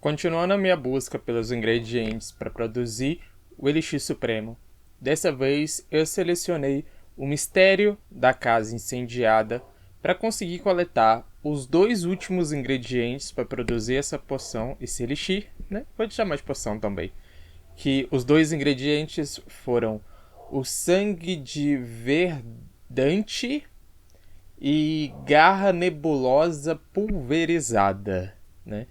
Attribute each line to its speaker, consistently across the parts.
Speaker 1: Continuando a minha busca pelos ingredientes para produzir o Elixir Supremo, dessa vez eu selecionei o Mistério da Casa Incendiada para conseguir coletar os dois últimos ingredientes para produzir essa poção, esse Elixir, né? Pode chamar de poção também. Que os dois ingredientes foram o sangue de verdante e garra nebulosa pulverizada, né?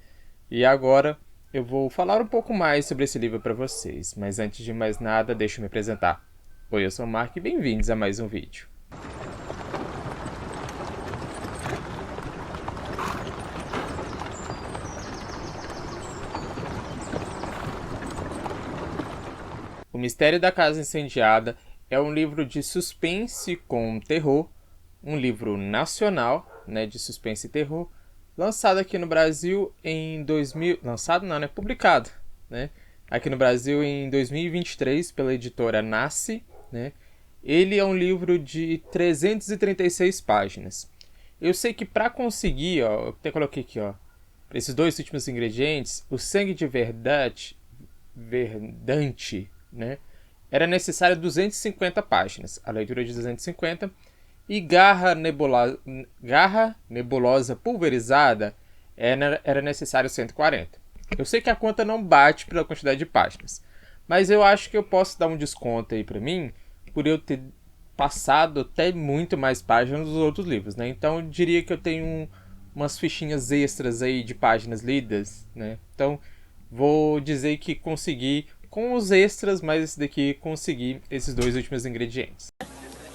Speaker 1: E agora eu vou falar um pouco mais sobre esse livro para vocês, mas antes de mais nada, deixa eu me apresentar. Oi, eu sou o Mark e bem-vindos a mais um vídeo. O Mistério da Casa Incendiada é um livro de suspense com terror, um livro nacional, né, de suspense e terror, lançado aqui no Brasil em 2000... Lançado não, né? Publicado, né? Aqui no Brasil em 2023 pela editora Nasce, né? Ele é um livro de 336 páginas. Eu sei que para conseguir, ó, eu até coloquei aqui, ó, esses dois últimos ingredientes, o sangue de verdante, né? Era necessário 250 páginas, a leitura de 250, e garra nebulosa pulverizada era necessário 140. Eu sei que a conta não bate pela quantidade de páginas, mas eu acho que eu posso dar um desconto aí para mim por eu ter passado até muito mais páginas dos outros livros, né? Então eu diria que eu tenho umas fichinhas extras aí de páginas lidas, né? Então vou dizer que consegui com os extras, mas esse daqui consegui esses dois últimos ingredientes.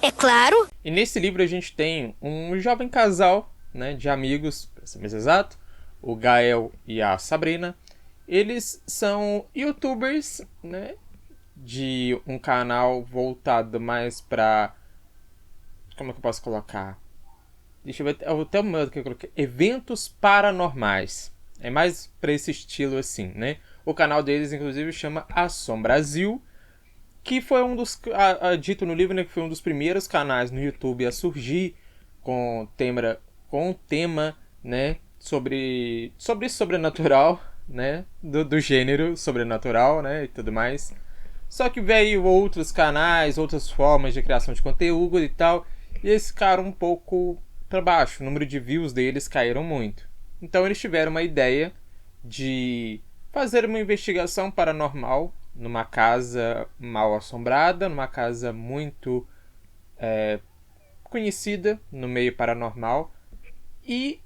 Speaker 2: É claro.
Speaker 1: E nesse livro a gente tem um jovem casal, né, de amigos, para ser mais exato, o Gael e a Sabrina. Eles são youtubers, né, de um canal voltado mais para... Como é que eu posso colocar? Deixa eu ver até o meu que eu coloquei. Eventos paranormais. É mais para esse estilo assim, né? O canal deles, inclusive, chama Ação Brasil, que foi um dos, dito no livro, né, que foi um dos primeiros canais no YouTube a surgir com tema, né, sobre sobrenatural, né, do gênero sobrenatural, né, e tudo mais. Só que veio outros canais, outras formas de criação de conteúdo e tal, e eles ficaram um pouco para baixo, o número de views deles caíram muito. Então eles tiveram uma ideia de fazer uma investigação paranormal numa casa mal assombrada, numa casa muito conhecida no meio paranormal. E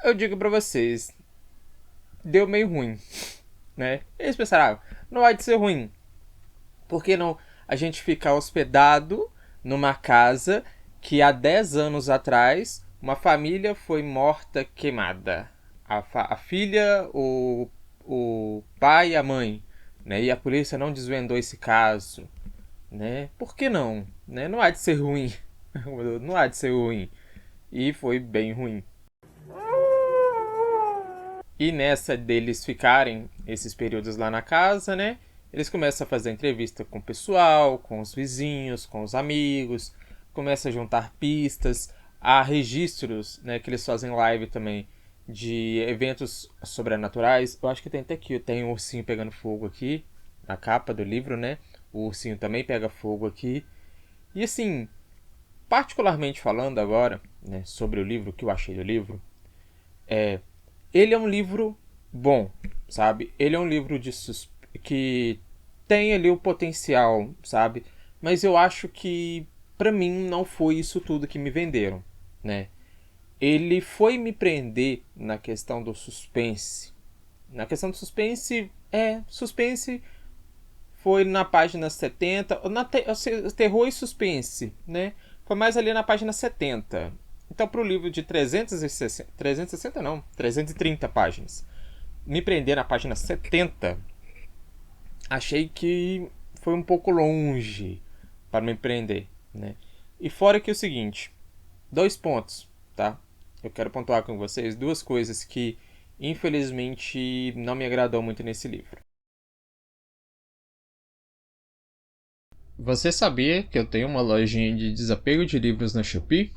Speaker 1: eu digo pra vocês, deu meio ruim, né? Eles pensaram, não vai ser ruim. Por que não a gente ficar hospedado numa casa que há 10 anos atrás uma família foi morta queimada? A filha, o pai e a mãe, né? E a polícia não desvendou esse caso, né? Por que não? Né? Não há de ser ruim. Não há de ser ruim. E foi bem ruim. E nessa deles ficarem esses períodos lá na casa, né? Eles começam a fazer entrevista com o pessoal, com os vizinhos, com os amigos, começam a juntar pistas, há registros, né, que eles fazem live também de eventos sobrenaturais. Eu acho que tem até aqui, tem um ursinho pegando fogo aqui, na capa do livro, né? O ursinho também pega fogo aqui. E assim, particularmente falando agora, né, sobre o livro, o que eu achei do livro, ele é um livro bom, sabe? Ele é um livro que tem ali o potencial, sabe? Mas eu acho que pra mim não foi isso tudo que me venderam, né? Ele foi me prender na questão do suspense. Na questão do suspense, suspense foi na página 70, terror e suspense, né? Foi mais ali na página 70. Então, para o livro de 360 não, 330 páginas, me prender na página 70, achei que foi um pouco longe para me prender, né? E fora que é o seguinte, 2 pontos, tá? Eu quero pontuar com vocês 2 coisas que, infelizmente, não me agradou muito nesse livro. Você sabia que eu tenho uma lojinha de desapego de livros na Shopee?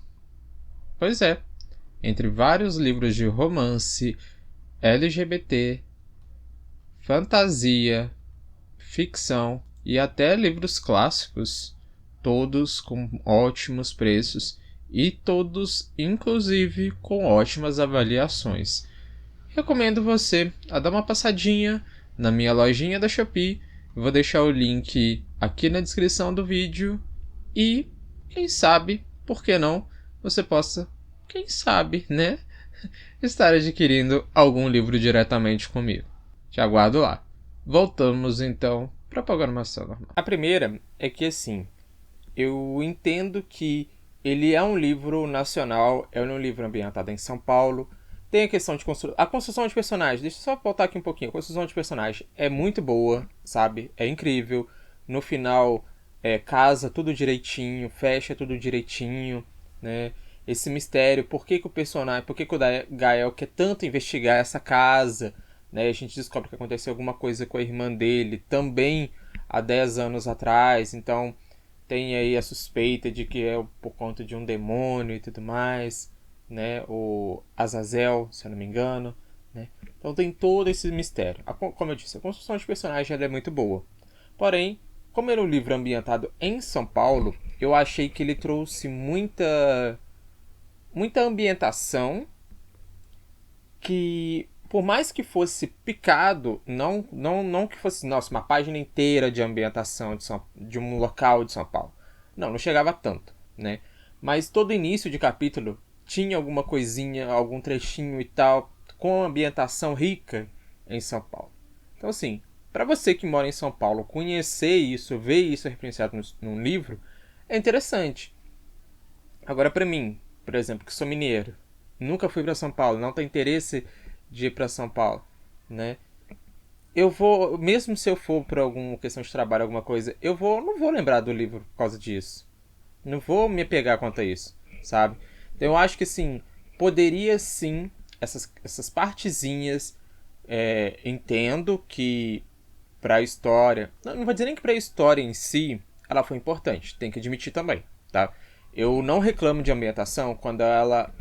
Speaker 1: Pois é. Entre vários livros de romance, LGBT, fantasia, ficção e até livros clássicos, todos com ótimos preços e todos, inclusive, com ótimas avaliações. Recomendo você a dar uma passadinha na minha lojinha da Shopee. Vou deixar o link aqui na descrição do vídeo e, quem sabe, por que não, você possa, quem sabe, né, estar adquirindo algum livro diretamente comigo. Te aguardo lá. Voltamos então para a programação normal. A primeira é que, assim, eu entendo que ele é um livro nacional, é um livro ambientado em São Paulo. Tem a questão de a construção de personagens. Deixa eu só voltar aqui um pouquinho. A construção de personagens é muito boa, sabe? É incrível. No final, casa tudo direitinho, fecha tudo direitinho, né? Esse mistério, por que o personagem, por que o Gael quer tanto investigar essa casa, né? A gente descobre que aconteceu alguma coisa com a irmã dele também há 10 anos atrás. Então, tem aí a suspeita de que é por conta de um demônio e tudo mais, né? O Azazel, se eu não me engano, né? Então tem todo esse mistério. Como eu disse, a construção de personagem é muito boa. Porém, como era um livro ambientado em São Paulo, eu achei que ele trouxe muita ambientação que, por mais que fosse picado, não que fosse, nossa, uma página inteira de ambientação de um local de São Paulo. Não chegava tanto, né? Mas todo início de capítulo tinha alguma coisinha, algum trechinho e tal, com ambientação rica em São Paulo. Então, assim, para você que mora em São Paulo, conhecer isso, ver isso referenciado num livro, é interessante. Agora, para mim, por exemplo, que sou mineiro, nunca fui para São Paulo, não tenho interesse de ir para São Paulo, né? Eu vou, mesmo se eu for por alguma questão de trabalho, alguma coisa, não vou lembrar do livro por causa disso. Não vou me apegar quanto a isso, sabe? Então eu acho que, assim, poderia sim, essas partezinhas, entendo que pra história, não vou dizer nem que pra história em si, ela foi importante, tem que admitir também, tá? Eu não reclamo de ambientação quando ela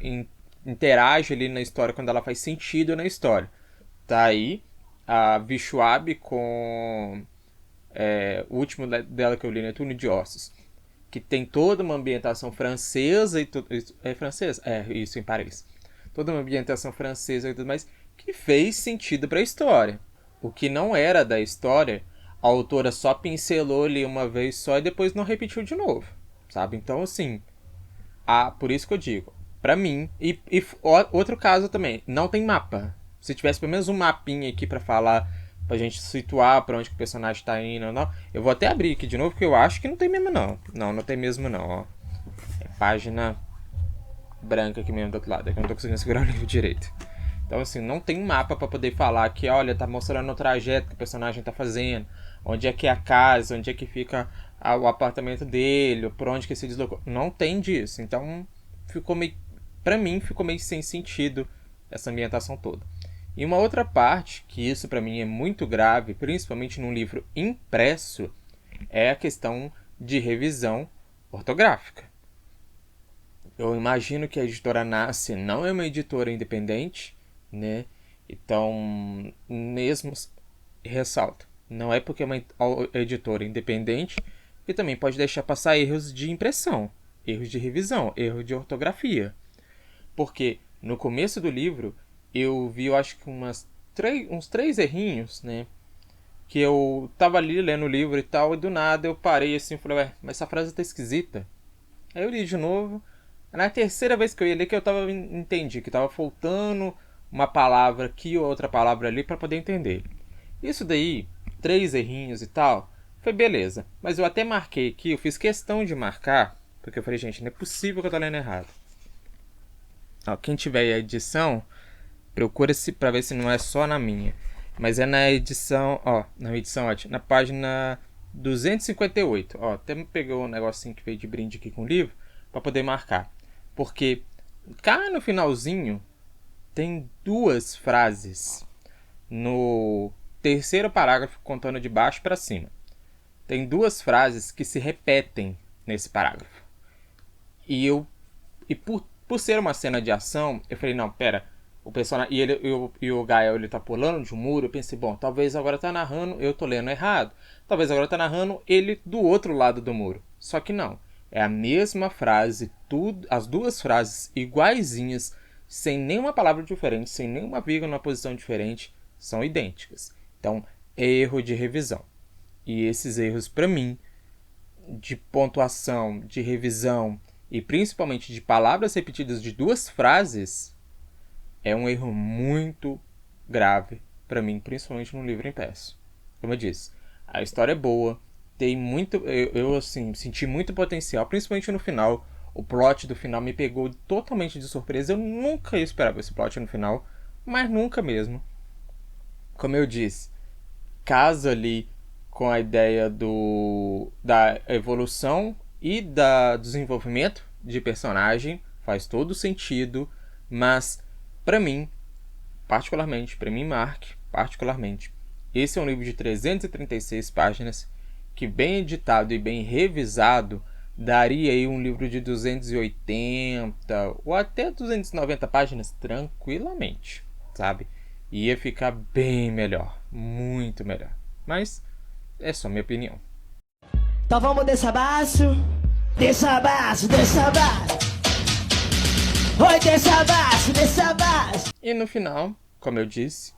Speaker 1: interage ali na história, quando ela faz sentido na história. Tá aí a Vishuab com o último dela que eu li, né, Túnel de Ossos, que tem toda uma ambientação francesa e tudo. É francesa? É, isso, em Paris. Toda uma ambientação francesa e tudo mais, que fez sentido para a história. O que não era da história, a autora só pincelou ali uma vez só e depois não repetiu de novo, sabe? Então, assim, por isso que eu digo, pra mim, outro caso também, não tem mapa. Se tivesse pelo menos um mapinha aqui pra falar, pra gente situar pra onde que o personagem tá indo ou não, eu vou até abrir aqui de novo, porque eu acho que não tem mesmo não. Não tem mesmo não, ó. É página branca aqui mesmo do outro lado, é que eu não tô conseguindo segurar o livro direito. Então, assim, não tem um mapa pra poder falar que, olha, tá mostrando o trajeto que o personagem tá fazendo, onde é que é a casa, onde é que fica o apartamento dele, por onde que se deslocou. Não tem disso. Então, pra mim, ficou meio sem sentido essa ambientação toda. E uma outra parte, que isso pra mim é muito grave, principalmente num livro impresso, é a questão de revisão ortográfica. Eu imagino que a editora Nasce não é uma editora independente, né? Então, mesmo ressalto, não é porque é uma editora independente que também pode deixar passar erros de impressão, erros de revisão, erros de ortografia. Porque no começo do livro eu vi, eu acho que uns 3 errinhos, né? Que eu tava ali lendo o livro e tal, e do nada eu parei assim e falei, ué, mas essa frase tá esquisita. Aí eu li de novo. Na terceira vez que eu ia ler, que eu entendi que tava faltando uma palavra aqui ou outra palavra ali para poder entender. Isso daí, 3 errinhos e tal, foi beleza. Mas eu até marquei aqui, eu fiz questão de marcar, porque eu falei, gente, não é possível que eu tô lendo errado. Ó, quem tiver a edição, procura-se para ver se não é só na minha. Mas é na edição, ó, na página 258. Ó, até me pegou um negocinho que veio de brinde aqui com o livro, para poder marcar. Porque cá no finalzinho tem 2 frases no terceiro parágrafo, contando de baixo para cima. Tem 2 frases que se repetem nesse parágrafo. E por ser uma cena de ação, eu falei, não, pera, o personagem e o Gael ele tá pulando de um muro, eu pensei, bom, talvez agora tá narrando, eu tô lendo errado. Talvez agora tá narrando ele do outro lado do muro. Só que não. É a mesma frase, tudo, as duas frases iguaizinhas, sem nenhuma palavra diferente, sem nenhuma vírgula numa posição diferente, são idênticas. Então, erro de revisão. E esses erros, para mim, de pontuação, de revisão e principalmente de palavras repetidas de duas frases, é um erro muito grave para mim, principalmente no livro impresso. Como eu disse, a história é boa, tem muito, eu assim, senti muito potencial, principalmente no final. O plot do final me pegou totalmente de surpresa. Eu nunca esperava esse plot no final, mas nunca mesmo. Como eu disse, casa ali com a ideia da evolução e da desenvolvimento de personagem, faz todo sentido, mas para mim, Mark, esse é um livro de 336 páginas que, bem editado e bem revisado, daria aí um livro de 280 ou até 290 páginas tranquilamente, sabe? Ia ficar bem melhor, muito melhor. Mas é só minha opinião.
Speaker 2: Então vamos descer abaixo. Desça abaixo, desça abaixo. Oi, desça abaixo, desça abaixo.
Speaker 1: E no final, como eu disse,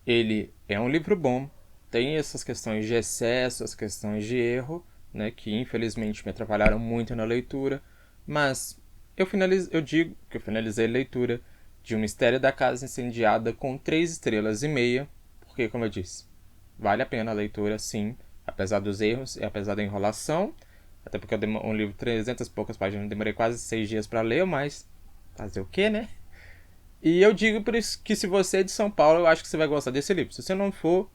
Speaker 1: ele é um livro bom. Tem essas questões de excesso, as questões de erro, né, que infelizmente me atrapalharam muito na leitura. Mas eu digo que eu finalizei a leitura de O Mistério da Casa Incendiada com 3 estrelas e meia. Porque, como eu disse, vale a pena a leitura, sim. Apesar dos erros e apesar da enrolação. Até porque um livro de 300 e poucas páginas, eu demorei quase 6 dias para ler, mas fazer o quê, né? E eu digo por isso que se você é de São Paulo, eu acho que você vai gostar desse livro. Se você não for,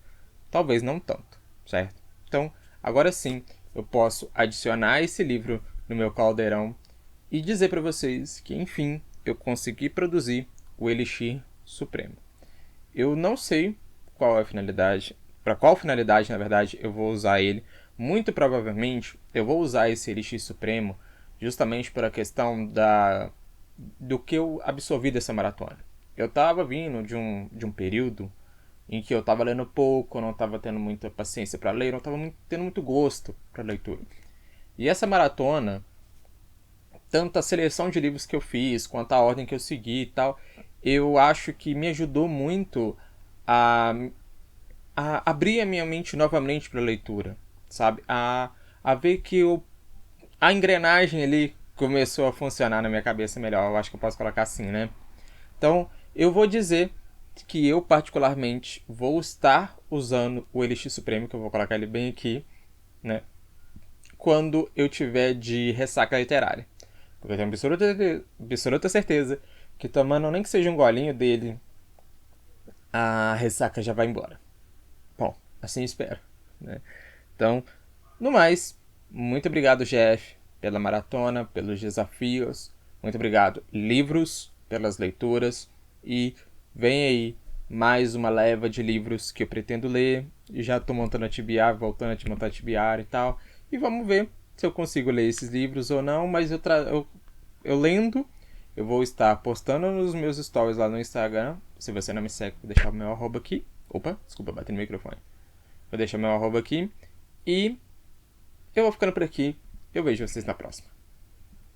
Speaker 1: talvez não tanto, certo? Então, agora sim, eu posso adicionar esse livro no meu caldeirão e dizer para vocês que, enfim, eu consegui produzir o Elixir Supremo. Eu não sei qual é a finalidade, para qual finalidade, na verdade, eu vou usar ele. Muito provavelmente, eu vou usar esse Elixir Supremo justamente por a questão do que eu absorvi dessa maratona. Eu estava vindo de um período em que eu estava lendo pouco, não estava tendo muita paciência para ler, não estava tendo muito gosto para leitura. E essa maratona, tanto a seleção de livros que eu fiz, quanto a ordem que eu segui e tal, eu acho que me ajudou muito a abrir a minha mente novamente para a leitura, sabe? A ver que a engrenagem ali começou a funcionar na minha cabeça melhor. Eu acho que eu posso colocar assim, né? Então, eu vou dizer que eu particularmente vou estar usando o Elixir Supremo, que eu vou colocar ele bem aqui, né? Quando eu tiver de ressaca literária. Porque eu tenho absoluta certeza que tomando nem que seja um golinho dele, a ressaca já vai embora. Bom, assim espero, né? Então, no mais, muito obrigado, Jeff, pela maratona, pelos desafios. Muito obrigado, livros, pelas leituras. E vem aí mais uma leva de livros que eu pretendo ler. E já estou montando a TBR, voltando a montar a TBR e tal. E vamos ver se eu consigo ler esses livros ou não. Mas eu lendo, eu vou estar postando nos meus stories lá no Instagram. Se você não me segue, vou deixar o meu arroba aqui. Opa, desculpa, bati no microfone. Vou deixar meu arroba aqui. E eu vou ficando por aqui. Eu vejo vocês na próxima.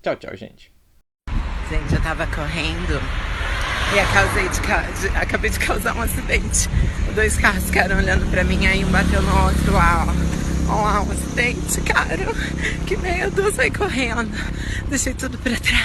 Speaker 1: Tchau, tchau, gente.
Speaker 3: Gente, eu tava correndo e acabei de causar um acidente. 2 carros ficaram olhando pra mim, aí um bateu no outro lá, ó. Ó lá, um acidente, cara. Que medo, eu saí correndo. Deixei tudo pra trás.